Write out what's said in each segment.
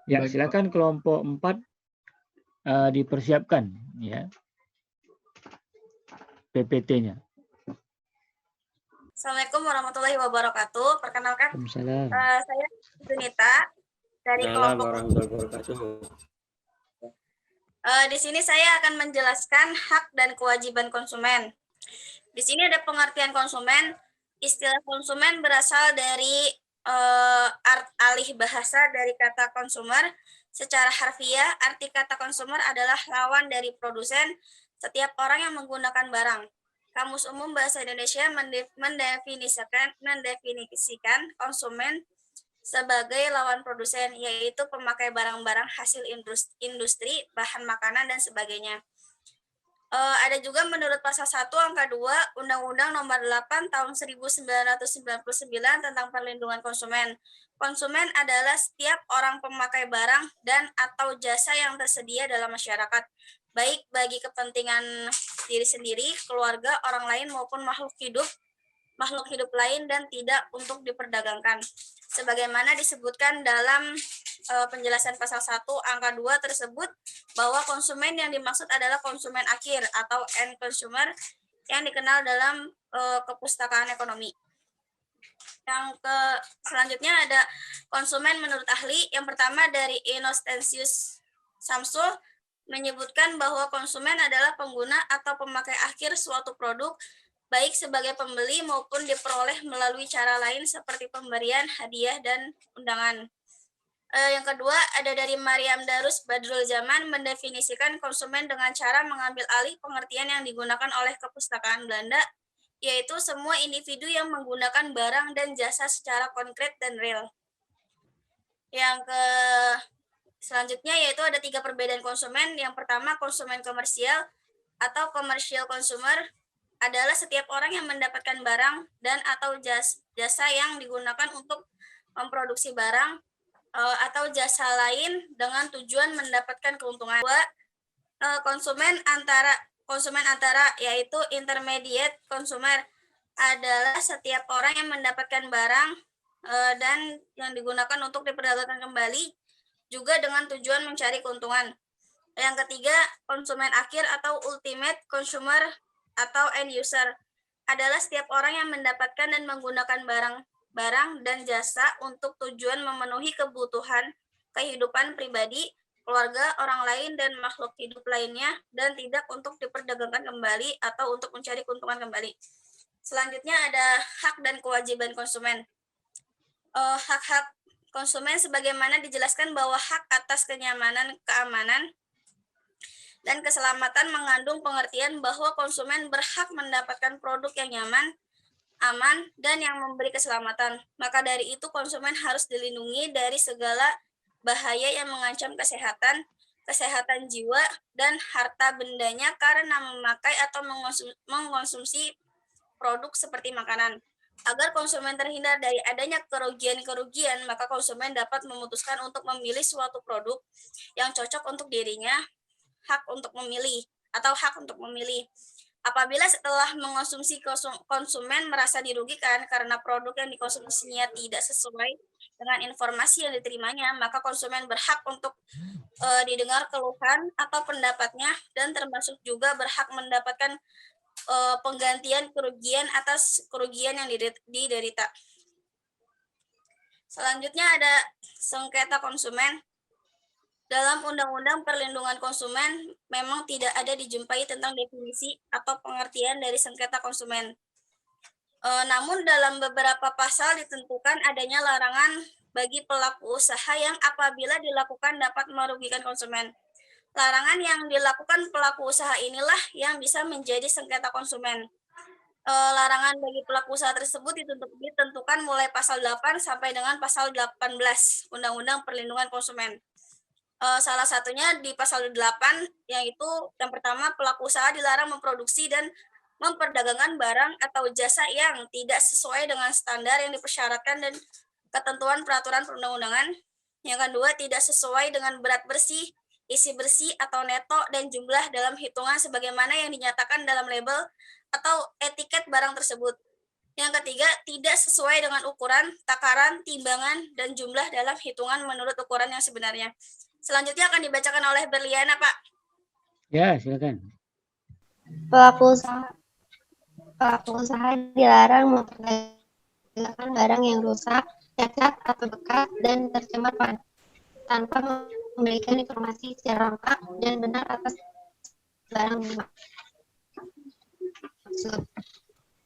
Ya, Baik, silakan kelompok 4 dipersiapkan ya PPT-nya. Assalamualaikum warahmatullahi wabarakatuh. Perkenalkan, Waalaikumsalam. saya Junita dari kelompok. warahmatullahi wabarakatuh. Di sini saya akan menjelaskan hak dan kewajiban konsumen. Di sini ada pengertian konsumen. Istilah konsumen berasal dari alih bahasa dari kata consumer. Secara harfiah, arti kata consumer adalah lawan dari produsen, setiap orang yang menggunakan barang. Kamus Umum Bahasa Indonesia mendefinisikan konsumen sebagai lawan produsen, yaitu pemakai barang-barang hasil industri, bahan makanan, dan sebagainya. Ada juga menurut pasal 1 angka 2 Undang-Undang Nomor 8 Tahun 1999 tentang Perlindungan Konsumen. Konsumen adalah setiap orang pemakai barang dan atau jasa yang tersedia dalam masyarakat, baik bagi kepentingan diri sendiri, keluarga, orang lain, maupun makhluk hidup lain dan tidak untuk diperdagangkan. Sebagaimana disebutkan dalam penjelasan pasal 1 angka 2 tersebut, bahwa konsumen yang dimaksud adalah konsumen akhir atau end consumer yang dikenal dalam kepustakaan ekonomi. Yang selanjutnya ada konsumen menurut ahli. Yang pertama dari Innocentius Samsul menyebutkan bahwa konsumen adalah pengguna atau pemakai akhir suatu produk, baik sebagai pembeli maupun diperoleh melalui cara lain seperti pemberian, hadiah, dan undangan. Yang kedua ada dari Maryam Darus Badrul Zaman mendefinisikan konsumen dengan cara mengambil alih pengertian yang digunakan oleh kepustakaan Belanda, yaitu semua individu yang menggunakan barang dan jasa secara konkret dan real. Yang selanjutnya yaitu ada 3 perbedaan konsumen. Yang pertama, konsumen komersial atau commercial consumer adalah setiap orang yang mendapatkan barang dan atau jasa yang digunakan untuk memproduksi barang atau jasa lain dengan tujuan mendapatkan keuntungan. Dua, konsumen antara yaitu intermediate consumer adalah setiap orang yang mendapatkan barang dan yang digunakan untuk diperdagangkan kembali juga dengan tujuan mencari keuntungan. Yang ketiga, konsumen akhir atau ultimate consumer atau end user adalah setiap orang yang mendapatkan dan menggunakan barang dan jasa untuk tujuan memenuhi kebutuhan kehidupan pribadi, keluarga, orang lain, dan makhluk hidup lainnya, dan tidak untuk diperdagangkan kembali atau untuk mencari keuntungan kembali. Selanjutnya ada hak dan kewajiban konsumen. Hak-hak konsumen sebagaimana dijelaskan bahwa hak atas kenyamanan, keamanan, dan keselamatan mengandung pengertian bahwa konsumen berhak mendapatkan produk yang nyaman, aman, dan yang memberi keselamatan. Maka dari itu konsumen harus dilindungi dari segala bahaya yang mengancam kesehatan jiwa, dan harta bendanya karena memakai atau mengonsumsi produk seperti makanan. Agar konsumen terhindar dari adanya kerugian-kerugian, maka konsumen dapat memutuskan untuk memilih suatu produk yang cocok untuk dirinya, hak untuk memilih. Apabila setelah mengonsumsi konsumen merasa dirugikan karena produk yang dikonsumsinya tidak sesuai dengan informasi yang diterimanya, maka konsumen berhak untuk didengar keluhan atau pendapatnya, dan termasuk juga berhak mendapatkan penggantian kerugian atas kerugian yang diderita. Selanjutnya ada sengketa konsumen. Dalam Undang-Undang Perlindungan Konsumen memang tidak ada dijumpai tentang definisi atau pengertian dari sengketa konsumen. Namun dalam beberapa pasal ditentukan adanya larangan bagi pelaku usaha yang apabila dilakukan dapat merugikan konsumen. Larangan yang dilakukan pelaku usaha inilah yang bisa menjadi sengketa konsumen. Larangan bagi pelaku usaha tersebut ditentukan mulai pasal 8 sampai dengan pasal 18 Undang-Undang Perlindungan Konsumen. Salah satunya di pasal 8, yaitu yang pertama, pelaku usaha dilarang memproduksi dan memperdagangkan barang atau jasa yang tidak sesuai dengan standar yang dipersyaratkan dan ketentuan peraturan perundang-undangan. Yang kedua, tidak sesuai dengan berat bersih, isi bersih atau neto, dan jumlah dalam hitungan sebagaimana yang dinyatakan dalam label atau etiket barang tersebut. Yang ketiga, tidak sesuai dengan ukuran, takaran, timbangan, dan jumlah dalam hitungan menurut ukuran yang sebenarnya. Selanjutnya akan dibacakan oleh Berliana, Pak. Ya, silakan. Pelaku usaha dilarang memperdagangkan barang yang rusak, cacat, atau bekas, dan tercemar tanpa memberikan informasi secara lengkap dan benar atas barang dimaksud.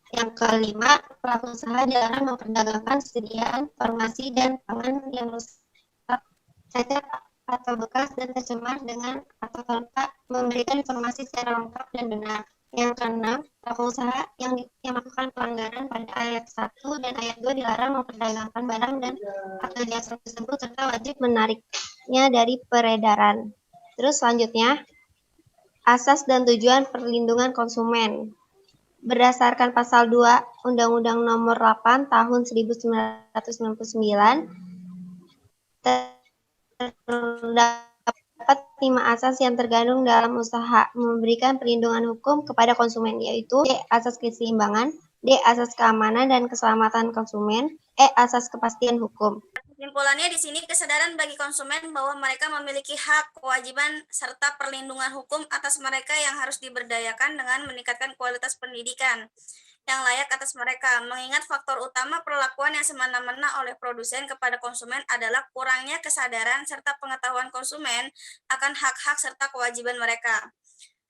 Yang kelima, pelaku usaha dilarang memperdagangkan sediaan farmasi dan pangan yang rusak, cacat, atau bekas, dan tercemar dengan atau tanpa memberikan informasi secara lengkap dan benar. Yang keenam, pelaku usaha yang melakukan pelanggaran pada ayat 1 dan ayat 2 dilarang memperdagangkan barang dan atau jasa tersebut serta wajib menariknya dari peredaran. Terus selanjutnya, asas dan tujuan perlindungan konsumen. Berdasarkan pasal 2 Undang-Undang Nomor 8 Tahun 1999, terdapat 5 asas yang terkandung dalam usaha memberikan perlindungan hukum kepada konsumen, yaitu D. Asas keseimbangan, D. Asas keamanan dan keselamatan konsumen, E. Asas kepastian hukum. Kesimpulannya di sini kesadaran bagi konsumen bahwa mereka memiliki hak, kewajiban, serta perlindungan hukum atas mereka yang harus diberdayakan dengan meningkatkan kualitas pendidikan yang layak atas mereka. Mengingat faktor utama perlakuan yang semena-mena oleh produsen kepada konsumen adalah kurangnya kesadaran serta pengetahuan konsumen akan hak-hak serta kewajiban mereka.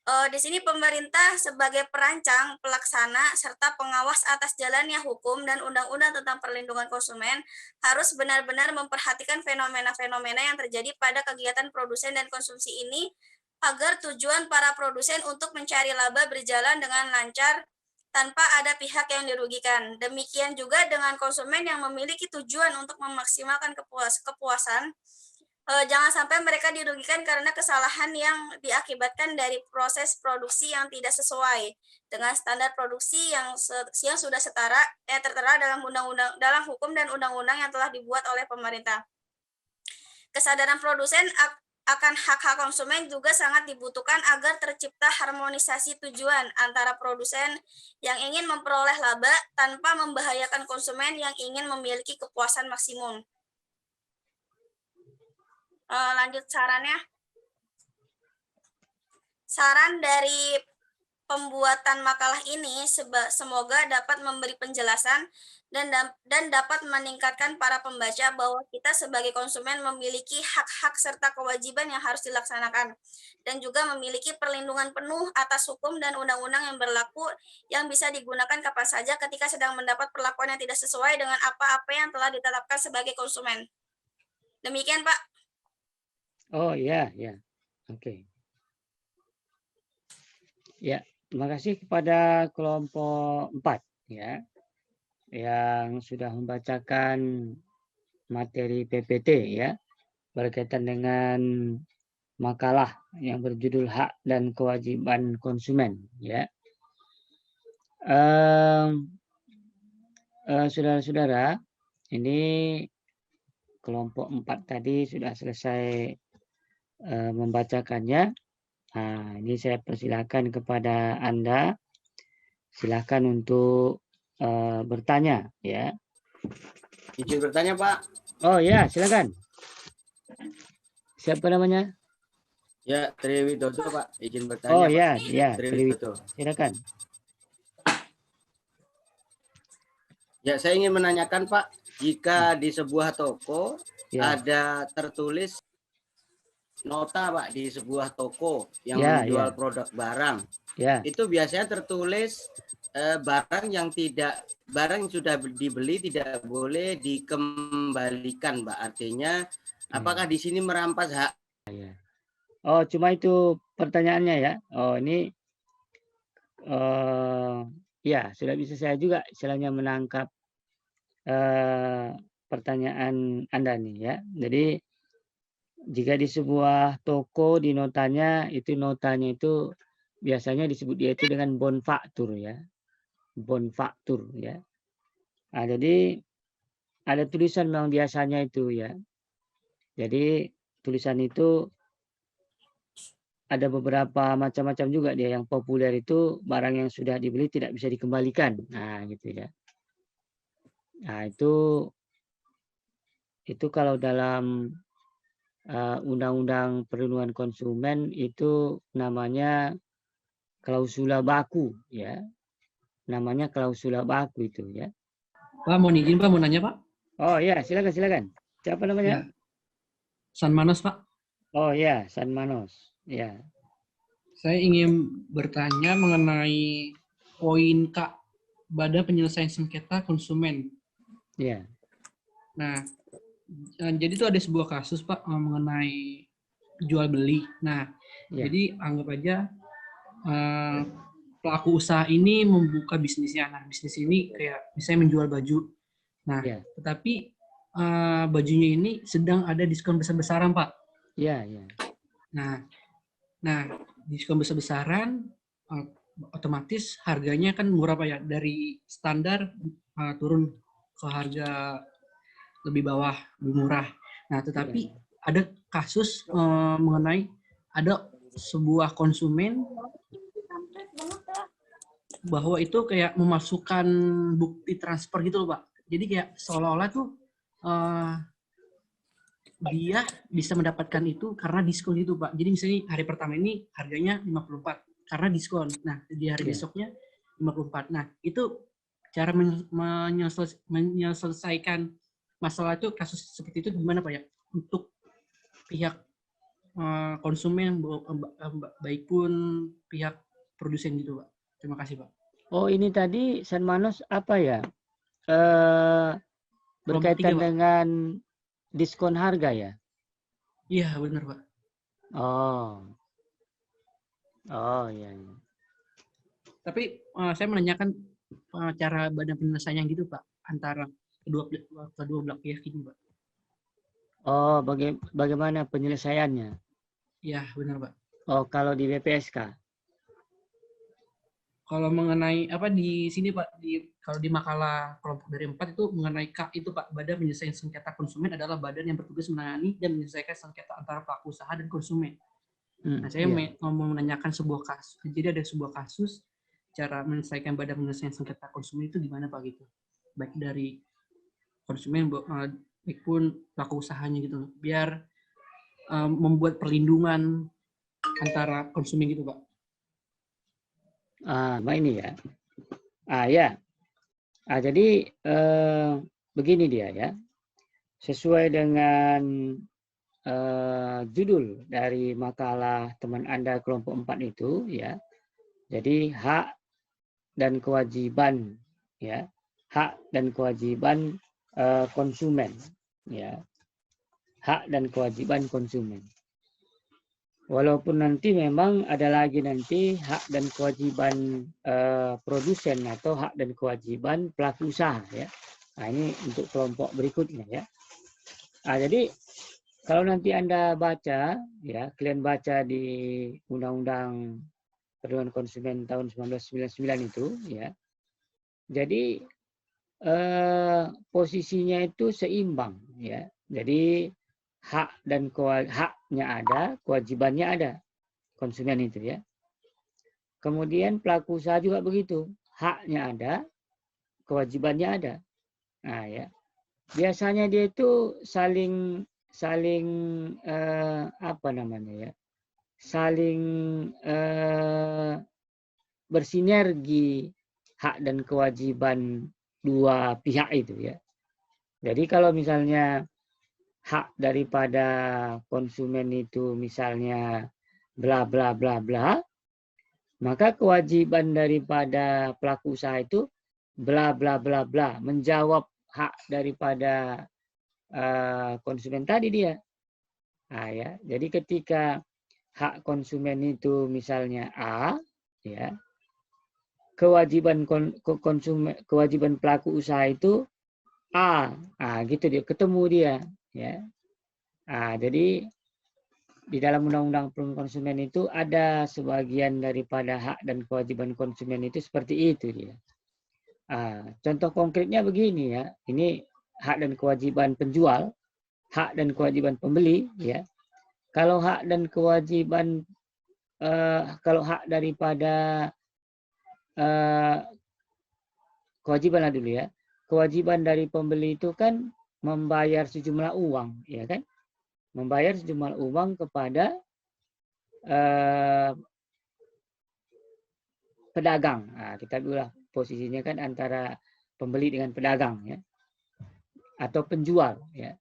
Di sini pemerintah sebagai perancang, pelaksana, serta pengawas atas jalannya hukum dan undang-undang tentang perlindungan konsumen harus benar-benar memperhatikan fenomena-fenomena yang terjadi pada kegiatan produsen dan konsumsi ini agar tujuan para produsen untuk mencari laba berjalan dengan lancar tanpa ada pihak yang dirugikan. Demikian juga dengan konsumen yang memiliki tujuan untuk memaksimalkan kepuasan. Jangan sampai mereka dirugikan karena kesalahan yang diakibatkan dari proses produksi yang tidak sesuai dengan standar produksi yang sudah tertera dalam undang-undang, dalam hukum dan undang-undang yang telah dibuat oleh pemerintah. Kesadaran produsen akan hak-hak konsumen juga sangat dibutuhkan agar tercipta harmonisasi tujuan antara produsen yang ingin memperoleh laba tanpa membahayakan konsumen yang ingin memiliki kepuasan maksimum. Lanjut sarannya. Saran dari pembuatan makalah ini semoga dapat memberi penjelasan dan dapat meningkatkan para pembaca bahwa kita sebagai konsumen memiliki hak-hak serta kewajiban yang harus dilaksanakan dan juga memiliki perlindungan penuh atas hukum dan undang-undang yang berlaku yang bisa digunakan kapan saja ketika sedang mendapat perlakuan yang tidak sesuai dengan apa-apa yang telah ditetapkan sebagai konsumen. Demikian, Pak. Oh ya, ya. Oke. Ya, terima kasih kepada kelompok 4 ya yang sudah membacakan materi PPT ya berkaitan dengan makalah yang berjudul Hak dan Kewajiban Konsumen ya. Saudara-saudara, ini kelompok 4 tadi sudah selesai membacakannya. Nah, ini saya persilakan kepada Anda. Silakan untuk bertanya ya. Izin bertanya, Pak. Oh ya, silakan. Siapa namanya? Ya, Tri Widodo, Pak. Izin bertanya, Oh Pak. ya, ya, Tri Tri Widodo. Silakan. Ya, saya ingin menanyakan, Pak, jika di sebuah toko Ya, ada tertulis nota, Pak, di sebuah toko yang Ya, menjual ya. produk barang, ya, itu biasanya tertulis barang yang sudah dibeli tidak boleh dikembalikan, Pak. Artinya, apakah di sini merampas hak? Oh, cuma itu pertanyaannya ya. Oh, ini ya sudah bisa saya juga istilahnya menangkap pertanyaan Anda nih ya. Jadi jika di sebuah toko di notanya itu biasanya disebut dia itu dengan bonfaktur ya. Bonfaktur ya. Nah, jadi ada tulisan memang biasanya itu ya. Jadi tulisan itu ada beberapa macam-macam juga dia. Yang populer itu barang yang sudah dibeli tidak bisa dikembalikan. Nah, gitu ya. Nah, itu kalau dalam Undang-Undang Perlindungan Konsumen itu namanya klausula baku ya. Namanya klausula baku itu ya. Pak, mau izin Pak, mau nanya Pak? Oh ya, silakan. Siapa namanya? Ya, San Manos Pak. Oh ya, San Manos. Ya. Saya ingin bertanya mengenai poin K, Badan Penyelesaian Sengketa Konsumen. Ya. Nah, jadi itu ada sebuah kasus Pak mengenai jual beli. Nah, Ya. jadi anggap aja pelaku usaha ini membuka bisnisnya. Nah, bisnis ini kayak misalnya menjual baju. Nah, Ya. tetapi bajunya ini sedang ada diskon besar-besaran Pak. Ya. Nah, diskon besar-besaran otomatis harganya kan murah Pak ya, dari standar turun ke harga lebih bawah, lebih murah. Nah, tetapi ada kasus mengenai ada sebuah konsumen bahwa itu kayak memasukkan bukti transfer gitu loh Pak. Jadi kayak seolah-olah tuh dia bisa mendapatkan itu karena diskon itu Pak. Jadi misalnya hari pertama ini harganya 54 karena diskon. Nah, di hari besoknya 54. Nah, itu cara menyelesaikan masalah itu, kasus seperti itu gimana Pak ya? Untuk pihak konsumen baik pun pihak produsen gitu Pak. Terima kasih Pak. Oh, ini tadi San Manos apa ya? Berkaitan 3, dengan diskon harga ya? Iya, benar Pak. Oh iya. Tapi saya menanyakan cara badan penyelesaiannya gitu Pak, antara kedua belah pihak ini Pak. Oh, bagaimana penyelesaiannya? Iya, benar Pak. Oh, kalau di BPSK? Kalau mengenai apa di sini Pak, kalau di makalah kelompok dari 4 itu mengenai K itu Pak, Badan Penyelesaian Sengketa Konsumen adalah badan yang bertugas menangani dan menyelesaikan sengketa antara pelaku usaha dan konsumen. Nah, saya mau menanyakan sebuah kasus. Jadi ada sebuah kasus cara menyelesaikan Badan Penyelesaian Sengketa Konsumen itu gimana Pak gitu? Baik dari konsumen baik pun pelaku usahanya gitu, biar membuat perlindungan antara konsumen gitu Pak. Ini ya. Ya. Jadi begini dia ya. Sesuai dengan judul dari makalah teman Anda kelompok 4 itu ya. Jadi hak dan kewajiban ya. Hak dan kewajiban konsumen ya. Hak dan kewajiban konsumen. Walaupun nanti memang ada lagi nanti hak dan kewajiban produsen atau hak dan kewajiban pelaku usaha ya. Nah, ini untuk kelompok berikutnya ya. Jadi kalau nanti Anda baca ya, kalian baca di Undang-Undang Perlindungan Konsumen tahun 1999 itu ya. Jadi posisinya itu seimbang ya. Jadi hak dan haknya ada, kewajibannya ada konsumen itu ya. Kemudian pelaku usaha juga begitu, haknya ada, kewajibannya ada. Nah ya, biasanya dia itu saling apa namanya ya, saling bersinergi hak dan kewajiban dua pihak itu ya. Jadi kalau misalnya hak daripada konsumen itu misalnya bla bla bla bla, maka kewajiban daripada pelaku usaha itu bla bla bla bla, menjawab hak daripada konsumen tadi dia. Nah, ya, jadi ketika hak konsumen itu misalnya A, ya, kewajiban kewajiban pelaku usaha itu A, gitu dia, ketemu dia. Ya, jadi di dalam Undang-Undang Perlindungan Konsumen itu ada sebagian daripada hak dan kewajiban konsumen itu seperti itu dia. Contoh konkretnya begini ya, ini hak dan kewajiban penjual, hak dan kewajiban pembeli ya. Kalau hak dan kewajiban, kalau hak daripada kewajiban lah dulu ya. kewajiban dari pembeli itu kan membayar sejumlah uang, ya kan? Membayar sejumlah uang kepada pedagang. Nah, kita bilang posisinya kan antara pembeli dengan pedagang, ya, atau penjual, ya.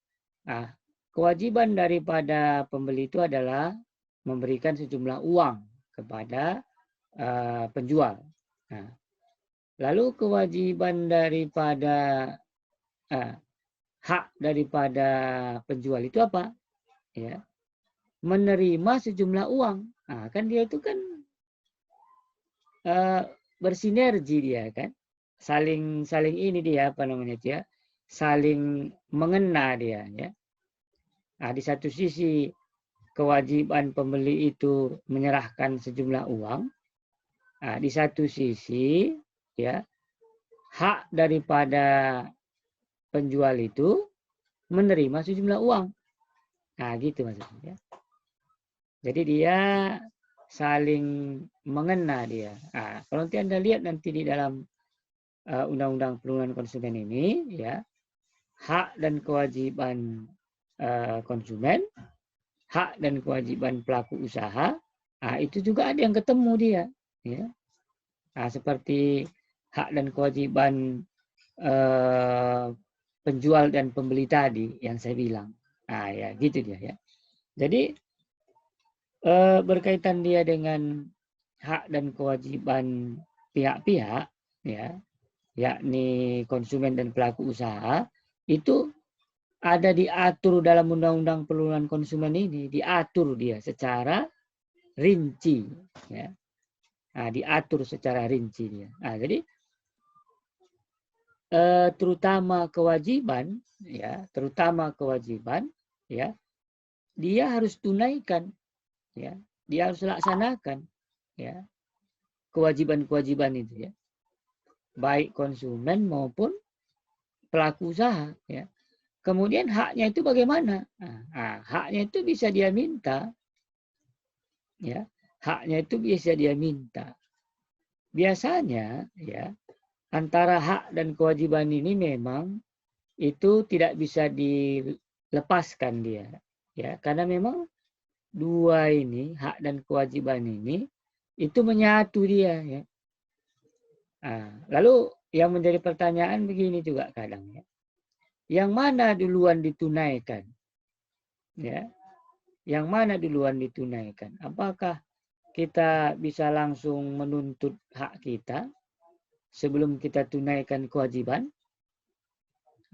Nah, kewajiban daripada pembeli itu adalah memberikan sejumlah uang kepada penjual. Nah, lalu kewajiban daripada hak daripada penjual itu apa? Ya, menerima sejumlah uang. Nah, kan dia itu kan bersinergi dia kan, saling ini dia apa namanya dia, saling mengena dia, ya. Nah, di satu sisi kewajiban pembeli itu menyerahkan sejumlah uang. Nah, di satu sisi ya hak daripada penjual itu menerima sejumlah uang. Nah, gitu maksudnya. Jadi dia saling mengena dia. Nah, kalau nanti Anda lihat nanti di dalam Undang-Undang Perlindungan Konsumen ini, ya, hak dan kewajiban konsumen, hak dan kewajiban pelaku usaha, nah, itu juga ada yang ketemu dia, ya. Nah, seperti hak dan kewajiban penjual dan pembeli tadi yang saya bilang. Nah, ya gitu dia, ya. Jadi berkaitan dia dengan hak dan kewajiban pihak-pihak, ya, yakni konsumen dan pelaku usaha, itu ada diatur dalam Undang-Undang Perlindungan Konsumen ini, diatur dia secara rinci, ya. Nah, diatur secara rinci dia. Nah, jadi terutama kewajiban, ya, ya, dia harus tunaikan, ya, dia harus laksanakan, ya, kewajiban-kewajiban itu, ya, baik konsumen maupun pelaku usaha, ya. Kemudian haknya itu bagaimana? Nah, haknya itu bisa dia minta, ya, haknya itu bisa dia minta. Biasanya, ya, antara hak dan kewajiban ini memang itu tidak bisa dilepaskan dia, ya, karena memang dua ini, hak dan kewajiban ini, itu menyatu dia, ya. Nah, lalu yang menjadi pertanyaan begini juga kadang, ya, yang mana duluan ditunaikan, ya, yang mana duluan ditunaikan? Apakah kita bisa langsung menuntut hak kita sebelum kita tunaikan kewajiban?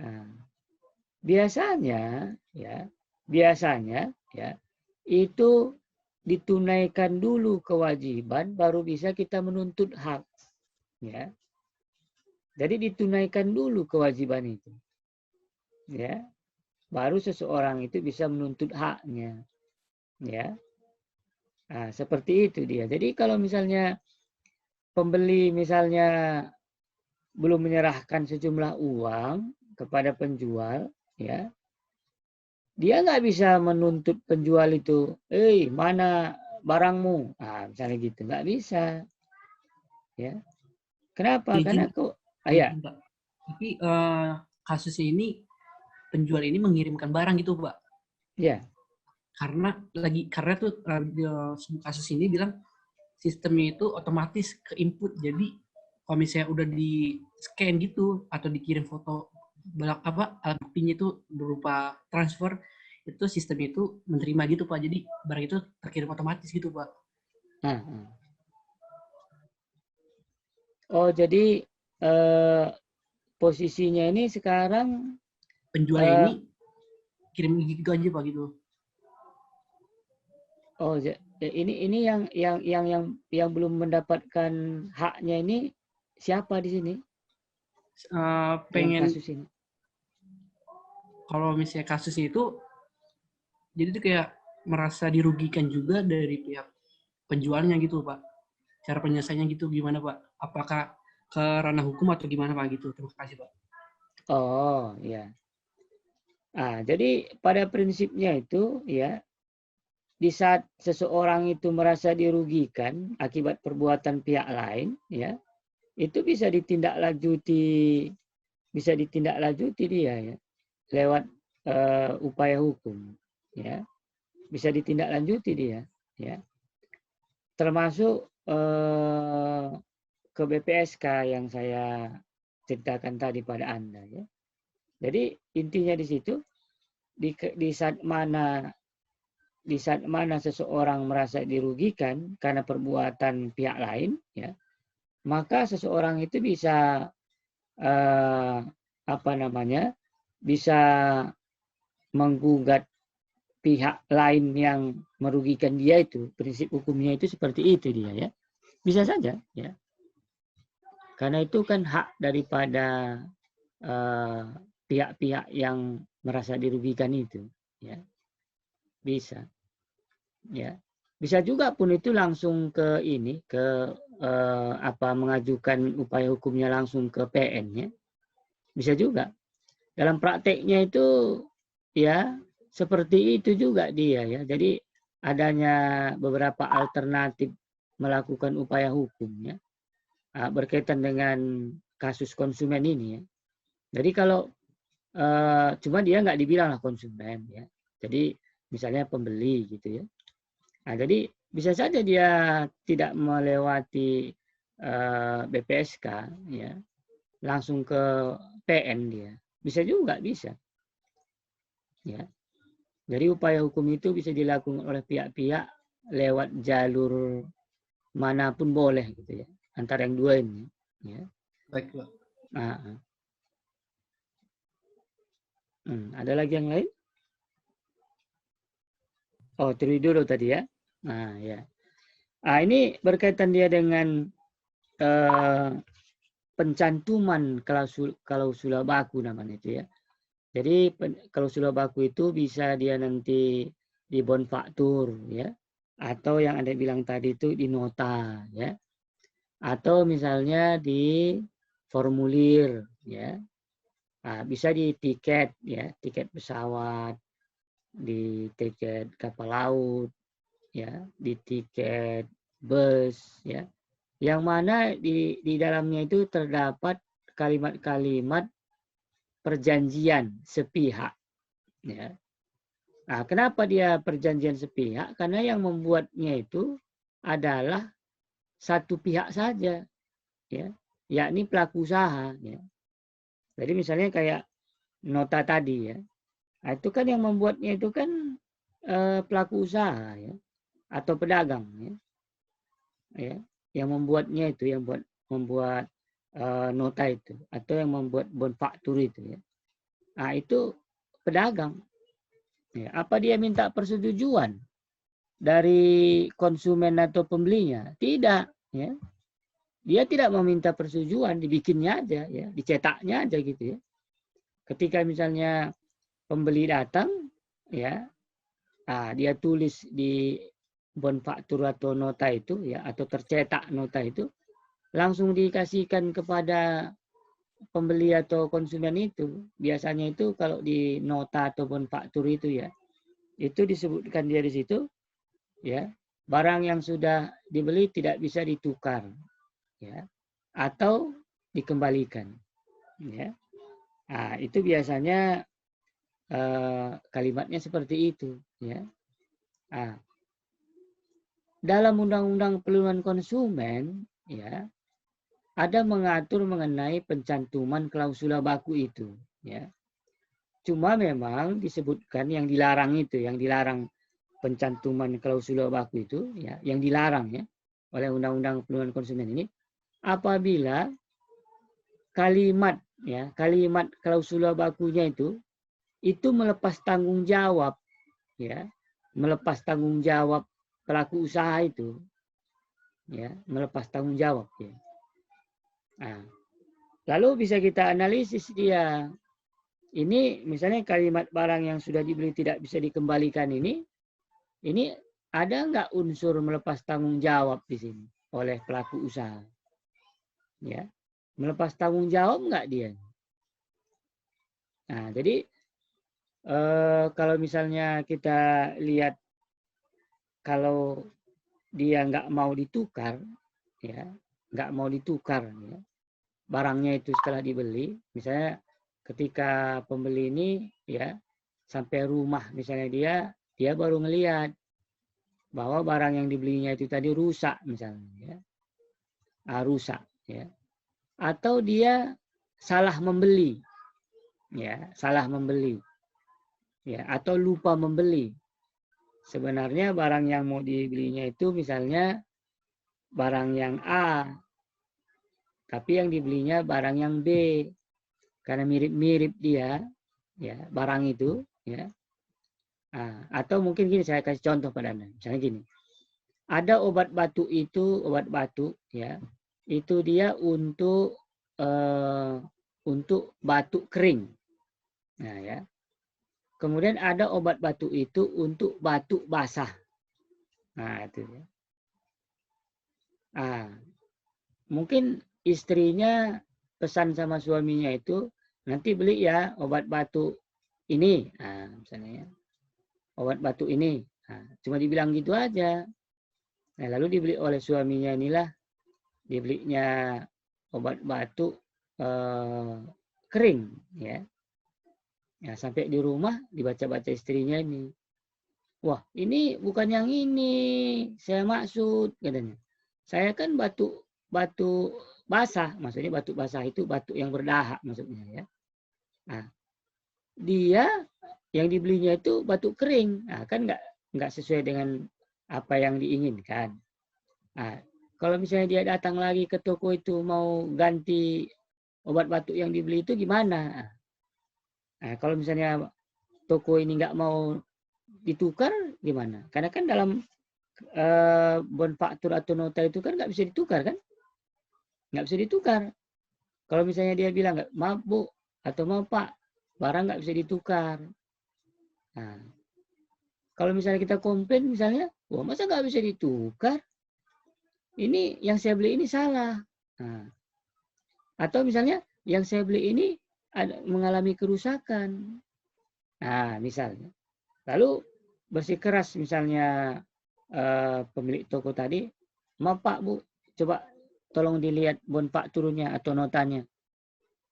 Nah, biasanya, ya, itu ditunaikan dulu kewajiban, baru bisa kita menuntut hak, ya. Jadi ditunaikan dulu kewajiban itu, ya, baru seseorang itu bisa menuntut haknya, ya. Nah, seperti itu dia. Jadi kalau misalnya pembeli misalnya belum menyerahkan sejumlah uang kepada penjual, ya, dia nggak bisa menuntut penjual itu, mana barangmu? Nah, misalnya gitu, nggak bisa, ya. Kenapa? Karena kok, ya. Tapi kasusnya ini penjual ini mengirimkan barang gitu, Pak. Ya. Karena tuh kasus ini bilang sistemnya itu otomatis ke input. Jadi kalau misalnya udah di scan gitu atau dikirim foto alat buktinya itu berupa transfer, itu sistem itu menerima gitu, Pak. Jadi barang itu terkirim otomatis gitu, Pak. Oh, jadi posisinya ini sekarang penjual ini kirim gitu aja, Pak, gitu. Oh, ini yang belum mendapatkan haknya ini siapa di sini? Pengen kasus ini. Kalau misalnya kasus itu, jadi itu kayak merasa dirugikan juga dari pihak penjualnya gitu, Pak. Cara penyelesaiannya gitu gimana, Pak? Apakah ke ranah hukum atau gimana, Pak, gitu? Terima kasih, Pak. Oh, ya. Jadi pada prinsipnya itu, ya, di saat seseorang itu merasa dirugikan akibat perbuatan pihak lain, ya, itu bisa ditindaklanjuti bisa ditindaklanjuti dia ya lewat upaya hukum ya, bisa ditindaklanjuti dia ya, termasuk ke BPSK yang saya ceritakan tadi pada Anda ya. Jadi intinya di situ di saat mana seseorang merasa dirugikan karena perbuatan pihak lain ya, maka seseorang itu bisa bisa menggugat pihak lain yang merugikan dia itu. Prinsip hukumnya itu seperti itu dia ya. Bisa saja ya. Karena itu kan hak daripada pihak-pihak yang merasa dirugikan itu ya. Bisa. Ya. Bisa juga pun itu langsung ke ini mengajukan upaya hukumnya langsung ke PN ya. Bisa juga. Dalam prakteknya itu ya seperti itu juga dia ya. Jadi adanya beberapa alternatif melakukan upaya hukum ya berkaitan dengan kasus konsumen ini ya. Jadi kalau cuma dia nggak dibilang lah konsumen ya. Jadi misalnya pembeli gitu ya. Nah, jadi bisa saja dia tidak melewati BPSK ya, langsung ke PN dia. Bisa juga, bisa. Ya. Jadi upaya hukum itu bisa dilakukan oleh pihak-pihak lewat jalur manapun boleh gitu ya. Antara yang dua ini. Ya. Baik, Pak. Ada lagi yang lain? Oh, dulu tadi ya. Nah, ya. Ini berkaitan dia dengan pencantuman klausula baku namanya itu ya. Jadi klausula baku itu bisa dia nanti di bonfaktur ya, atau yang Anda bilang tadi itu di nota ya, atau misalnya di formulir ya. Nah, bisa di tiket ya, tiket pesawat, di tiket kapal laut ya, di tiket bus ya, yang mana di dalamnya itu terdapat kalimat-kalimat perjanjian sepihak ya. Nah, kenapa dia perjanjian sepihak? Karena yang membuatnya itu adalah satu pihak saja ya, yakni pelaku usaha ya. Jadi misalnya kayak nota tadi ya. Nah, itu kan yang membuatnya itu kan pelaku usaha ya, atau pedagang ya. Ya, yang membuatnya itu, yang membuat nota itu, atau yang membuat bonfaktur itu ya. Nah, itu pedagang. Ya, apa dia minta persetujuan dari konsumen atau pembelinya? Tidak, ya. Dia tidak meminta persetujuan, dibikinnya aja ya, dicetaknya aja gitu ya. Ketika misalnya pembeli datang ya, dia tulis di bonfaktur atau nota itu ya, atau tercetak nota itu, langsung dikasihkan kepada pembeli atau konsumen itu. Biasanya itu kalau di nota atau bonfaktur itu ya, itu disebutkan dia di situ ya, barang yang sudah dibeli tidak bisa ditukar ya, atau dikembalikan ya. Nah, itu biasanya kalimatnya seperti itu ya. Nah, dalam Undang-Undang Perlindungan Konsumen ya, ada mengatur mengenai pencantuman klausula baku itu ya. Cuma memang disebutkan yang dilarang itu, yang dilarang pencantuman klausula baku itu ya, yang dilarang ya oleh Undang-Undang Perlindungan Konsumen ini, apabila kalimat klausula bakunya itu melepas tanggung jawab ya, melepas tanggung jawab pelaku usaha itu ya, melepas tanggung jawab ya. Nah, lalu bisa kita analisis dia. Ini misalnya kalimat barang yang sudah dibeli tidak bisa dikembalikan ini ada nggak unsur melepas tanggung jawab di sini oleh pelaku usaha? Ya, melepas tanggung jawab nggak dia? Nah, jadi kalau misalnya kita lihat, kalau dia nggak mau ditukar, ya, nggak mau ditukar, ya, barangnya itu setelah dibeli, misalnya ketika pembeli ini ya sampai rumah misalnya dia baru ngelihat bahwa barang yang dibelinya itu tadi rusak misalnya ya. Rusak ya. Atau dia salah membeli. Ya, salah membeli. Ya, atau lupa membeli. Sebenarnya barang yang mau dibelinya itu misalnya barang yang A, tapi yang dibelinya barang yang B. Karena mirip-mirip dia ya, barang itu ya. Atau mungkin gini, saya kasih contoh pada Anda. Misalnya gini. Ada obat batu ya. Itu dia untuk batuk kering. Nah, ya. Kemudian ada obat batu itu untuk batuk basah. Nah, itu ya. Mungkin istrinya pesan sama suaminya itu nanti beli ya obat batuk ini. Misalnya ya. Obat batuk ini. Cuma dibilang gitu aja. Nah, lalu dibeli oleh suaminya inilah, dibelinya obat batuk kering, ya. Ya, sampai di rumah dibaca-baca istrinya ini. Wah, ini bukan yang ini, saya maksud, katanya. Saya kan batuk basah, maksudnya batuk basah itu batuk yang berdahak maksudnya ya. Nah, dia yang dibelinya itu batuk kering, kan nggak sesuai dengan apa yang diinginkan. Kalau misalnya dia datang lagi ke toko itu mau ganti obat batuk yang dibeli itu gimana? Kalau misalnya toko ini nggak mau ditukar gimana? Karena kan dalam bon faktur atau nota itu kan nggak bisa ditukar kan? Nggak bisa ditukar. Kalau misalnya dia bilang nggak, maaf Bu atau maaf Pak, barang nggak bisa ditukar. Kalau misalnya kita komplain misalnya, wah masa nggak bisa ditukar? Ini yang saya beli ini salah. Atau misalnya yang saya beli ini mengalami kerusakan. Misalnya. Lalu bersikeras misalnya pemilik toko tadi, maaf Pak Bu, coba tolong dilihat bon fakturnya atau notanya.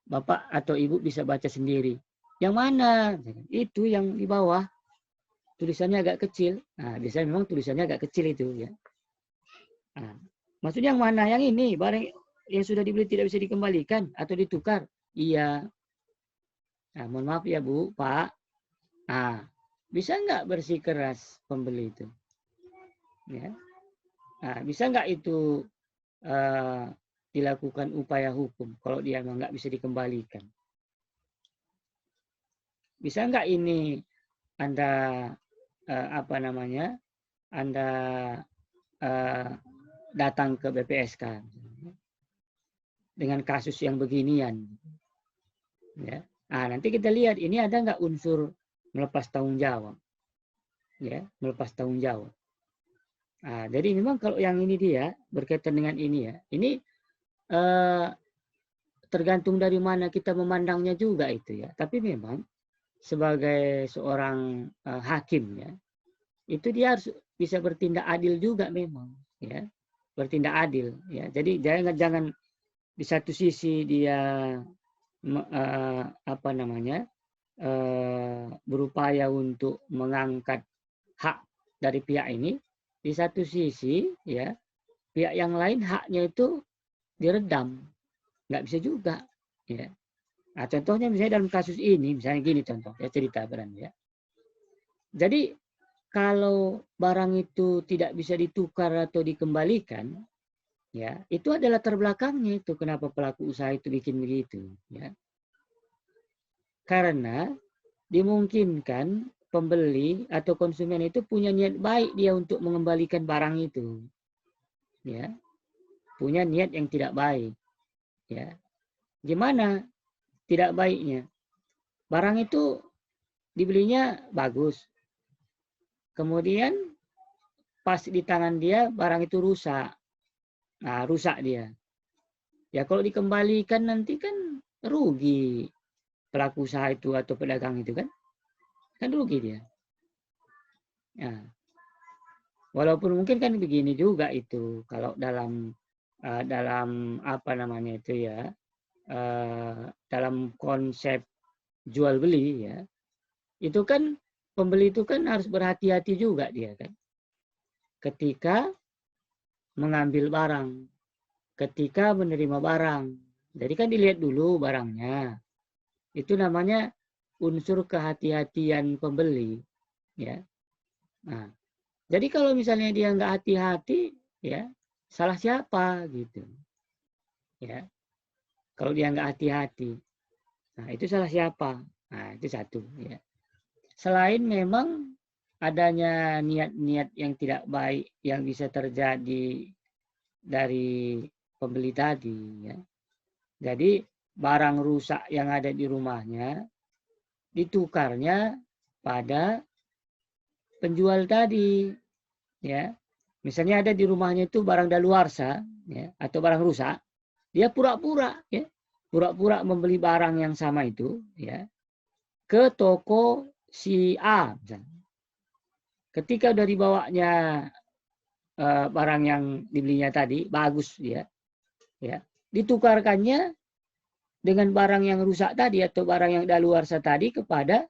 Bapak atau Ibu bisa baca sendiri. Yang mana? Itu yang di bawah. Tulisannya agak kecil. Biasanya memang tulisannya agak kecil itu ya. Maksudnya yang mana? Yang ini, barang yang sudah dibeli tidak bisa dikembalikan atau ditukar? Iya. Mohon maaf ya Bu, Pak. Bisa nggak bersikeras pembeli itu? Ya. Bisa nggak itu dilakukan upaya hukum kalau dia memang nggak bisa dikembalikan? Bisa nggak ini Anda Anda datang ke BPSK dengan kasus yang beginian, ya. Nanti kita lihat ini ada nggak unsur melepas tanggung jawab, ya, melepas tanggung jawab. Jadi memang kalau yang ini dia berkaitan dengan ini ya, ini tergantung dari mana kita memandangnya juga itu ya. Tapi memang sebagai seorang hakim ya, itu dia harus bisa bertindak adil juga memang ya, bertindak adil ya. Jadi jangan di satu sisi dia berupaya untuk mengangkat hak dari pihak ini, di satu sisi ya pihak yang lain haknya itu diredam, nggak bisa juga ya. Contohnya misalnya dalam kasus ini, misalnya gini contoh, ya cerita berani ya. Jadi kalau barang itu tidak bisa ditukar atau dikembalikan, ya itu adalah terbelakangnya itu kenapa pelaku usaha itu bikin begitu, ya. Karena dimungkinkan pembeli atau konsumen itu punya niat baik dia untuk mengembalikan barang itu, ya, punya niat yang tidak baik, ya. Gimana tidak baiknya? Barang itu dibelinya bagus. Kemudian pas di tangan dia barang itu rusak. Rusak dia. Ya kalau dikembalikan nanti kan rugi pelaku usaha itu atau pedagang itu kan. Kan rugi dia. Walaupun mungkin kan begini juga itu kalau dalam itu ya. dalam konsep jual beli ya, itu kan pembeli itu kan harus berhati-hati juga dia kan, ketika mengambil barang, ketika menerima barang. Jadi kan dilihat dulu barangnya. Itu namanya unsur kehati-hatian pembeli, ya. Nah, jadi kalau misalnya dia nggak hati-hati, ya salah siapa gitu, ya. Kalau dia nggak hati-hati, nah itu salah siapa? Nah itu satu, ya. Selain memang adanya niat-niat yang tidak baik yang bisa terjadi dari pembeli tadi, ya. Jadi barang rusak yang ada di rumahnya ditukarnya pada penjual tadi, ya. Misalnya ada di rumahnya itu barang daluarsa, ya, atau barang rusak, dia pura-pura, ya, pura-pura membeli barang yang sama itu, ya, ke toko si A, misalnya. Ketika udah dibawanya barang yang dibelinya tadi bagus, ya, ditukarkannya dengan barang yang rusak tadi atau barang yang daluarsa tadi kepada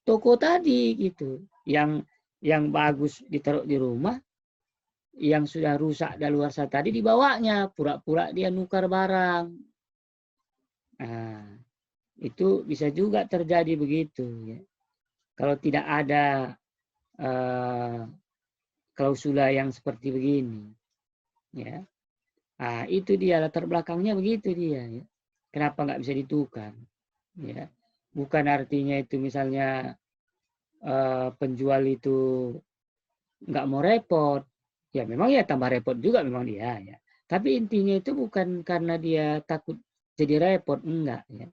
toko tadi gitu. Yang bagus ditaruh di rumah, yang sudah rusak daluarsa tadi dibawanya, pura-pura dia nukar barang. Nah, itu bisa juga terjadi begitu, ya. Kalau tidak ada klausula yang seperti begini, ya. Nah, itu dia latar belakangnya begitu dia, ya. Kenapa nggak bisa ditukar, ya? Bukan artinya itu misalnya penjual itu nggak mau repot, ya memang ya tambah repot juga memang dia, ya. Tapi intinya itu bukan karena dia takut jadi repot, enggak, ya.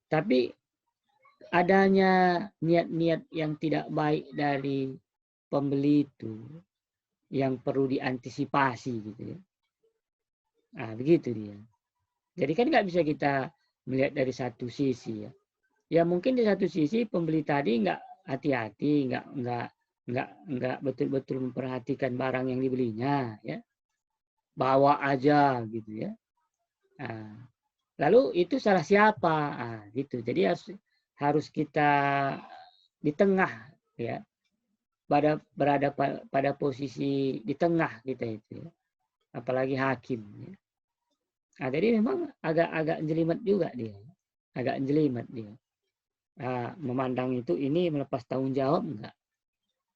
Tapi adanya niat-niat yang tidak baik dari pembeli itu yang perlu diantisipasi gitu, ya. Nah, begitu dia. Jadi kan nggak bisa kita melihat dari satu sisi, ya. Ya mungkin di satu sisi pembeli tadi nggak hati-hati, nggak betul-betul memperhatikan barang yang dibelinya, ya. Bawa aja gitu, ya. Nah, lalu itu salah siapa? Nah, gitu. Jadi harus kita di tengah, ya. Berada pada posisi di tengah kita itu, ya. Apalagi hakim, ya. Nah, jadi memang agak jelimet juga dia. Agak jelimet dia. Nah, memandang itu ini melepas tanggung jawab enggak?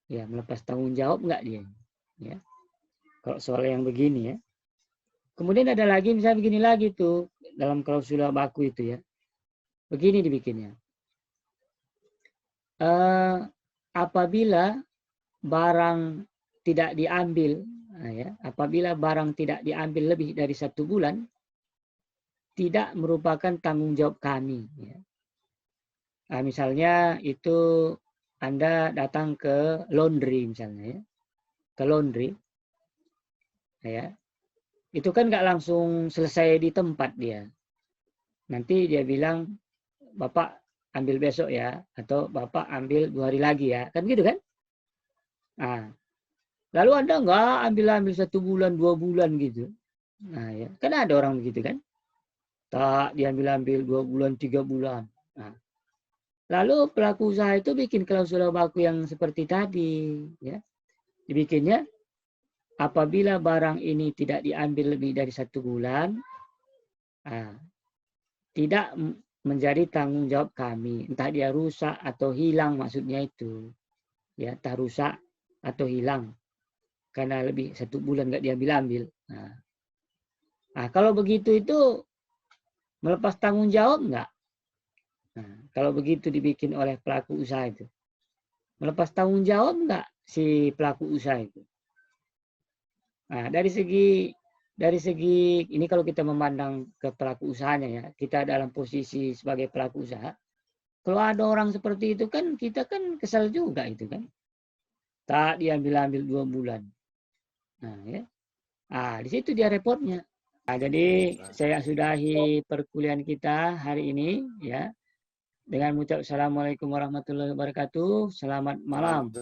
Ya, melepas tanggung jawab enggak dia? Ya. Kalau soal yang begini, ya. Kemudian ada lagi misalnya begini lagi tuh dalam klausula baku itu, ya. Begini dibikinnya. Apabila barang tidak diambil, nah ya, apabila barang tidak diambil lebih dari 1 bulan, tidak merupakan tanggung jawab kami. Ya. Nah, misalnya itu Anda datang ke laundry misalnya, ya, ke laundry, ya, itu kan nggak langsung selesai di tempat dia. Nanti dia bilang, Bapak ambil besok ya, atau Bapak ambil 2 hari lagi ya, kan gitu kan? Nah, lalu Anda nggak ambil 1 bulan, 2 bulan gitu. Nah, ya, kan ada orang begitu kan? Tak diambil 2 bulan, 3 bulan. Nah, lalu pelaku usaha itu bikin klausula baku yang seperti tadi, ya. Dibikinnya apabila barang ini tidak diambil lebih dari 1 bulan, tidak menjadi tanggung jawab kami. Entah dia rusak atau hilang maksudnya itu, ya, entah rusak atau hilang karena lebih 1 bulan nggak diambil-ambil. Nah, kalau begitu itu melepas tanggung jawab nggak? Nah, kalau begitu dibikin oleh pelaku usaha itu, melepas tanggung jawab nggak si pelaku usaha itu? Nah, dari segi ini kalau kita memandang ke pelaku usahanya, ya, kita dalam posisi sebagai pelaku usaha, kalau ada orang seperti itu kan kita kan kesal juga itu kan, tak diambil 2 bulan. Nah, ya, di situ dia repotnya. Nah, jadi saya sudahi perkuliahan kita hari ini, ya. Dengan mengucap assalamualaikum warahmatullahi wabarakatuh. Selamat malam.